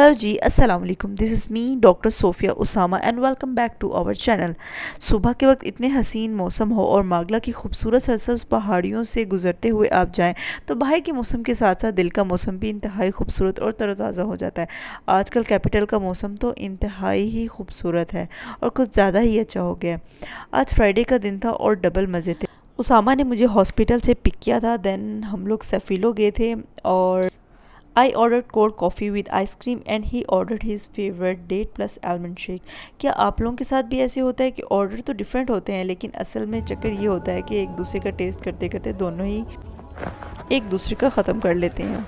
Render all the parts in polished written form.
Hello जी, अस्सलाम वालेकुम। This is me doctor Sofia Usama and welcome back to our channel. सुबह के वक्त इतने हसीन मौसम हो और मागला की खूबसूरत सरसब्ज पहाड़ियों से गुजरते हुए आप जाएं तो बाहर के मौसम के साथ साथ दिल का मौसम भी इंतहाई खूबसूरत और तरोताज़ा हो जाता है। आजकल कैपिटल का मौसम तो इंतहाई ही खूबसूरत है और कुछ ज़्यादा ही अच्छा हो गया है। आज फ्राइडे का दिन था और डबल मज़े थे। उसामा ने मुझे हॉस्पिटल से पिक किया था, देन हम लोग सेफिलो गए थे और I ordered cold coffee with ice cream and he ordered his favorite date plus almond shake। क्या आप लोगों के साथ भी ऐसे होता है कि ऑर्डर तो डिफरेंट होते हैं लेकिन असल में चक्कर ये होता है कि एक दूसरे का टेस्ट करते करते दोनों ही एक दूसरे का ख़त्म कर लेते हैं।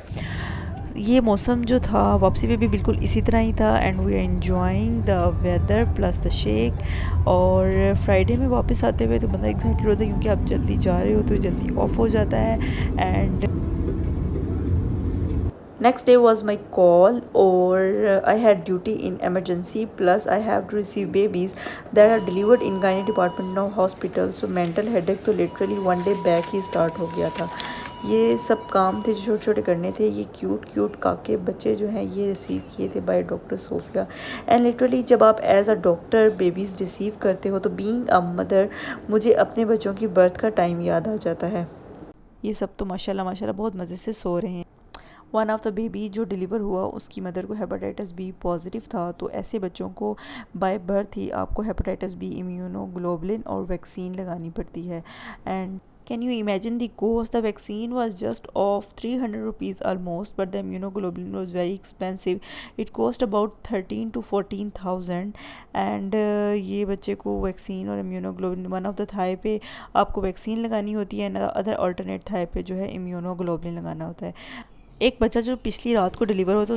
ये मौसम जो था वापसी पे भी बिल्कुल इसी तरह ही था and we are enjoying the weather plus the shake. और फ्राइडे में वापस आते हुए तो बंदा एक्साइटेड होता है क्योंकि आप जल्दी जा रहे हो तो जल्दी ऑफ हो जाता है। And next day was my call or I had duty in emergency plus I have to receive babies that are delivered in gynae department of hospital, so mental headache तो literally one day back ही start हो गया था। ये सब काम थे जो छोटे छोटे करने थे। ये क्यूट क्यूट काके बच्चे जो हैं ये रिसीव किए थे by doctor Sofia. And literally जब आप as a doctor babies receive करते हो तो बीइंग अ मदर मुझे अपने बच्चों की बर्थ का टाइम याद आ जाता है। ये सब तो माशाल्लाह माशाल्लाह बहुत मज़े से सो रहे हैं। वन ऑफ द बेबी जो डिलीवर हुआ उसकी मदर को हेपेटाइटिस बी पॉजिटिव था, तो ऐसे बच्चों को बाय बर्थ ही आपको हेपेटाइटिस बी इम्यूनोग्लोबुलिन और वैक्सीन लगानी पड़ती है। And can you imagine the cost? The vaccine was just of 300 rupees almost, but the immunoglobulin was very expensive. It cost about 13 to 14,000। And ये बच्चे को वैक्सीन और immunoglobulin one of the thigh पे आपको vaccine लगानी होती है, other alternate Thai पे जो है इम्यूनोग्लोबुलिन लगाना होता है। एक बच्चा जो पिछली रात को डिलीवर हुआ था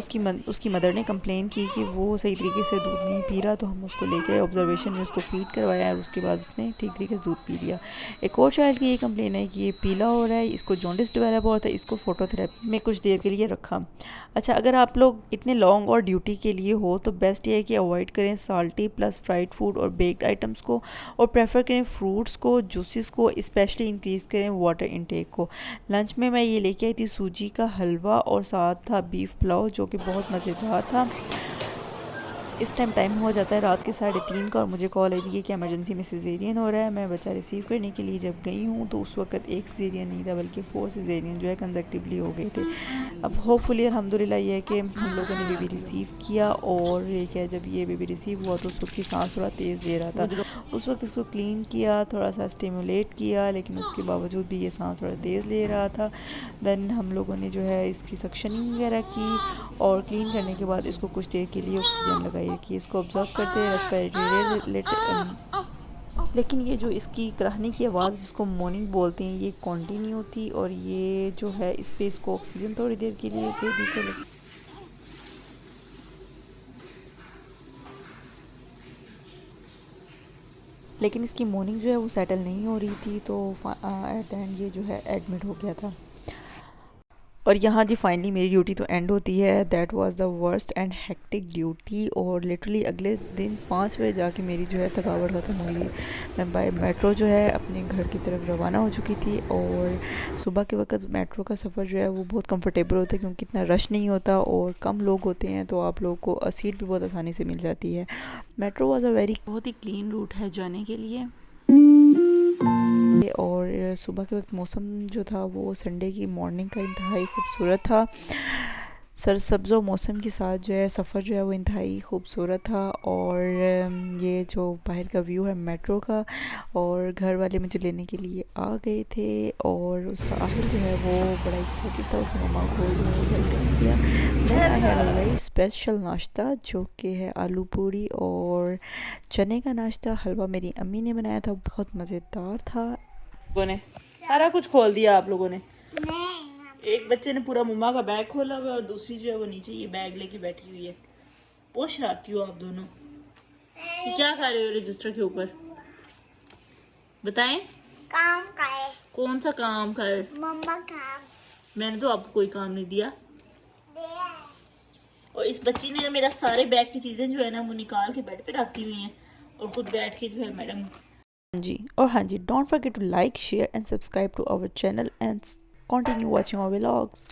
उसकी मदर ने कंप्लेन की कि वो सही तरीके से दूध नहीं पी रहा, तो हम उसको लेके ऑब्जर्वेशन में उसको फीड करवाया और उसके बाद उसने ठीक तरीके से दूध पी लिया। एक और चाइल्ड की ये कंप्लेन है कि ये पीला हो रहा है, इसको जॉन्डिस डेवलप हो रहा था, इसको फोटोथेरेपी में कुछ देर के लिए रखा। अच्छा, अगर आप लोग इतने लॉन्ग और ड्यूटी के लिए हो तो बेस्ट ये है कि अवॉइड करें साल्टी प्लस फ्राइड फूड और बेक्ड आइटम्स को, और प्रेफर करें फ्रूट्स को, जूसेस को, स्पेशली इंक्रीज़ करें वाटर इनटेक को। लंच में मैं ये लेके आई थी सूजी का हलवा और साथ था बीफ पुलाव जो कि बहुत मज़ेदार था। इस टाइम हो जाता है रात के 3:30 का और मुझे कॉल आई थी कि इमरजेंसी में सिजेरियन हो रहा है। मैं बच्चा रिसीव करने के लिए जब गई हूँ तो उस वक्त एक सिजेरियन नहीं था बल्कि 4 सिजेरियन जो है कंसेक्टिवली हो गए थे। अब होपफुली अल्हम्दुलिल्लाह ये है कि हम लोगों ने बेबी रिसीव किया। और ये क्या, जब ये बेबी रिसीव हुआ तो उस वक्त की सांस थोड़ा तेज़ ले रहा था। उस वक्त इसको क्लीन किया, थोड़ा सा स्टिमुलेट किया, लेकिन उसके बावजूद भी ये सांस थोड़ा तेज़ ले रहा था। देन हम लोगों ने जो है इसकी सक्शनिंग वगैरह की और क्लीन करने के बाद इसको कुछ देर के लिए ऑक्सीजन लगाई रखी। इसको ऑब्जर्व करते हैं रेस्पिरेटरी। लेकिन ये जो इसकी कराहने की आवाज़ जिसको मॉर्निंग बोलते हैं ये कंटिन्यू थी, और ये जो है इस पर इसको ऑक्सीजन थोड़ी देर के लिए बेबी को लेकिन इसकी मॉर्निंग जो है वो सेटल नहीं हो रही थी, तो एट द एंड ये जो है एडमिट हो गया था। और यहाँ जी फाइनली मेरी ड्यूटी तो एंड होती है। That was the worst and hectic duty. और लिटरली अगले दिन 5 बजे जाके मेरी जो है थकावट ख़त्म हुई। मैं बाय मेट्रो जो है अपने घर की तरफ रवाना हो चुकी थी। और सुबह के वक्त मेट्रो का सफ़र जो है वो बहुत कंफर्टेबल होता है क्योंकि इतना रश नहीं होता और कम लोग होते हैं, तो आप लोगों को सीट भी बहुत आसानी से मिल जाती है। मेट्रो वॉज़ अ वेरी बहुत ही क्लीन रूट है जाने के लिए। और सुबह के वक्त मौसम जो था वो संडे की मॉर्निंग का इंतहाई खूबसूरत था। सरसब्ज़ो मौसम के साथ जो है सफ़र जो है वो इंतहाई खूबसूरत था। और ये जो बाहर का व्यू है मेट्रो का, और घर वाले मुझे लेने के लिए आ गए थे और साहिल जो है वो बड़ा एक्साइटेड था, उसने मम्मा को जो है वेलकम किया। Then I had a very special nashta जो कि है आलू पूरी और चने का नाश्ता। हलवा मेरी अम्मी ने बनाया था, बहुत मज़ेदार था। लोगों ने सारा कुछ खोल दिया आप लोगों ने। एक बच्चे ने पूरा मम्मा का बैग खोला हुआ है और दूसरी जो है वो नीचे ये बैग लेके बैठी हुई है। बहुत शरारती हो आप दोनों। ये क्या खा रहे हो रजिस्टर के ऊपर? बताएं। काम करे। कौन सा काम कर? मम्मा काम मैंने तो आपको कोई काम नहीं दिया। दे। और इस बच्ची ने मेरा सारे बैग की चीज़ें जो है ना वो निकाल के बेड पे रखी हुई हैं और खुद बैठ के जो है मैडम जी। और हाँ जी, don't forget to like share and subscribe to our channel and continue watching our vlogs.